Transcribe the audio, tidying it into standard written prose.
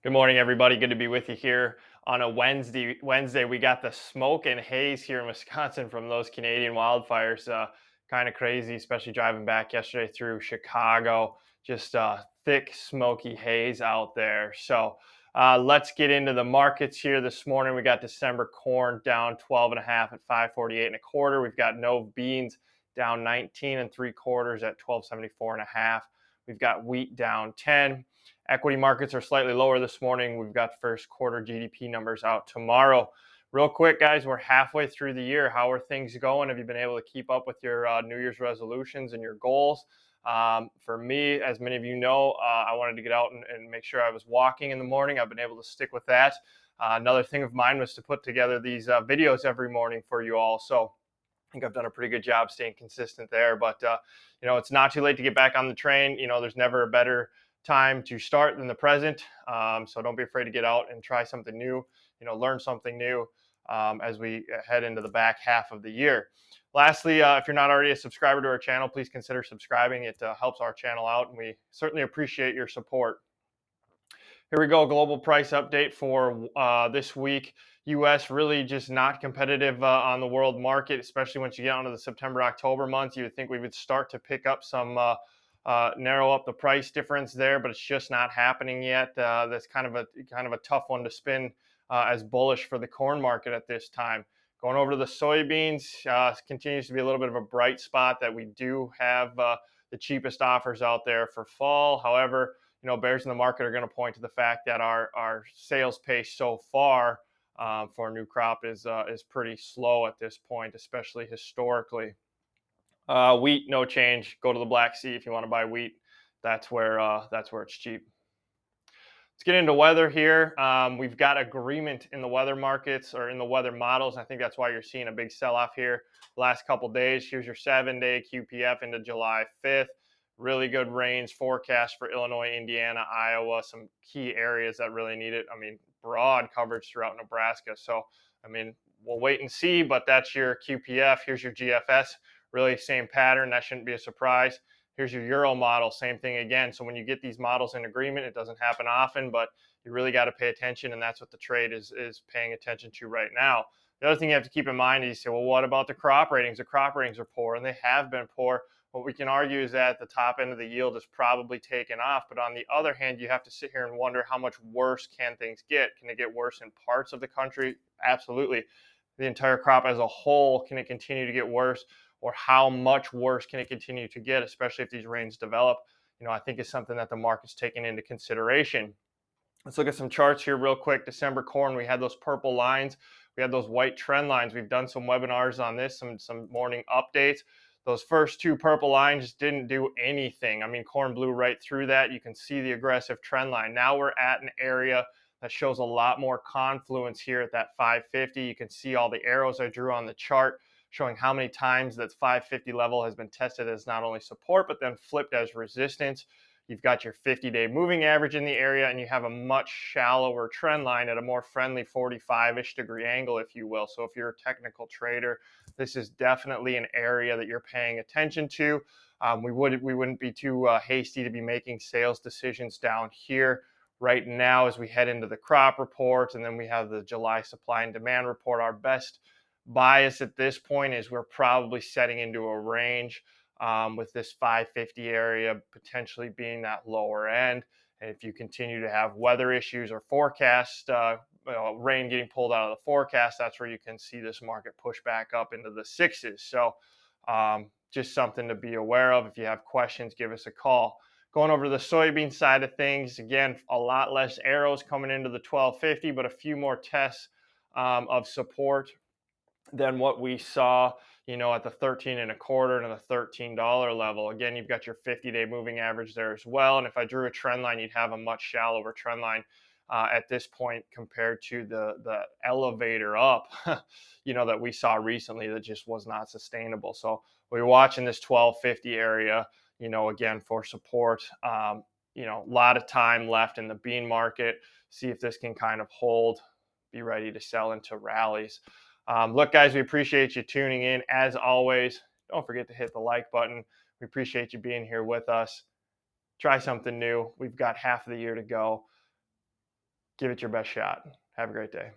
Good morning, everybody. Good to be with you here on a Wednesday. We got the smoke and haze here in Wisconsin from those Canadian wildfires. Kind of crazy, especially driving back yesterday through Chicago. Just thick, smoky haze out there. So let's get into the markets here this morning. We got December corn down 12 and a half at 548 and a quarter. We've got no beans down 19 and three quarters at 1274 and a half. We've got wheat down 10. Equity markets are slightly lower this morning. We've got first quarter GDP numbers out tomorrow. Real quick, guys, we're halfway through the year. How are things going? Have you been able to keep up with your New Year's resolutions and your goals? For me, as many of you know, I wanted to get out and make sure I was walking in the morning. I've been able to stick with that. Another thing of mine was to put together these videos every morning for you all. So I think I've done a pretty good job staying consistent there. But it's not too late to get back on the train. There's never a better time to start than the present. So don't be afraid to get out and try something new. Learn something new as we head into the back half of the year. Lastly, if you're not already a subscriber to our channel, please consider subscribing. It helps our channel out, and we certainly appreciate your support. Here we go, global price update for this week. US really just not competitive on the world market, especially once you get onto the September, October months. You would think we would start to pick up some, narrow up the price difference there, but it's just not happening yet. That's kind of a tough one to spin as bullish for the corn market at this time. Going over to the soybeans, continues to be a little bit of a bright spot that we do have the cheapest offers out there for fall. However, bears in the market are going to point to the fact that our sales pace so far for a new crop is pretty slow at this point, especially historically. Wheat, no change. Go to the Black Sea if you want to buy wheat. That's where it's cheap. Let's get into weather here. We've got agreement in the weather markets or in the weather models. I think that's why you're seeing a big sell-off here the last couple days. Here's your 7-day QPF into July 5th. Really good rains forecast for Illinois, Indiana, Iowa, some key areas that really need it. I mean, broad coverage throughout Nebraska. So, we'll wait and see, but that's your QPF. Here's your GFS. Really same pattern. That shouldn't be a surprise. Here's your Euro model, same thing again. So when you get these models in agreement, it doesn't happen often, but you really got to pay attention, and that's what the trade is paying attention to right now. The other thing you have to keep in mind is you say, well, what about the crop ratings? The crop ratings are poor, and they have been poor. What we can argue is that the top end of the yield is probably taken off, but on the other hand, you have to sit here and wonder how much worse can things get? Can it get worse in parts of the country? Absolutely. The entire crop as a whole, can it continue to get worse? Or how much worse can it continue to get, especially if these rains develop? I think is something that the market's taking into consideration. Let's look at some charts here real quick. December corn, we had those purple lines. We had those white trend lines. We've done some webinars on this, some morning updates. Those first two purple lines didn't do anything. Corn blew right through that. You can see the aggressive trend line. Now we're at an area that shows a lot more confluence here at that 550. You can see all the arrows I drew on the chart showing how many times that 550 level has been tested as not only support, but then flipped as resistance. You've got your 50-day moving average in the area, and you have a much shallower trend line at a more friendly 45-ish degree angle, if you will. So if you're a technical trader, this is definitely an area that you're paying attention to. We wouldn't be too hasty to be making sales decisions down here right now as we head into the crop report, and then we have the July supply and demand report. Our best bias at this point is we're probably setting into a range with this 550 area potentially being that lower end. And if you continue to have weather issues or forecast rain getting pulled out of the forecast, that's where you can see this market push back up into the sixes. So just something to be aware of. If you have questions, give us a call. Going over to the soybean side of things, again, a lot less arrows coming into the 1250, but a few more tests of support than what we saw, at the 13 and a quarter and the $13 level. Again, you've got your 50-day moving average there as well. And if I drew a trend line, you'd have a much shallower trend line at this point compared to the elevator up, that we saw recently that just was not sustainable. So we're watching this 1250 area, again for support. A lot of time left in the bean market. See if this can kind of hold. Be ready to sell into rallies. Look, guys, we appreciate you tuning in. As always, don't forget to hit the like button. We appreciate you being here with us. Try something new. We've got half of the year to go. give it your best shot. Have a great day.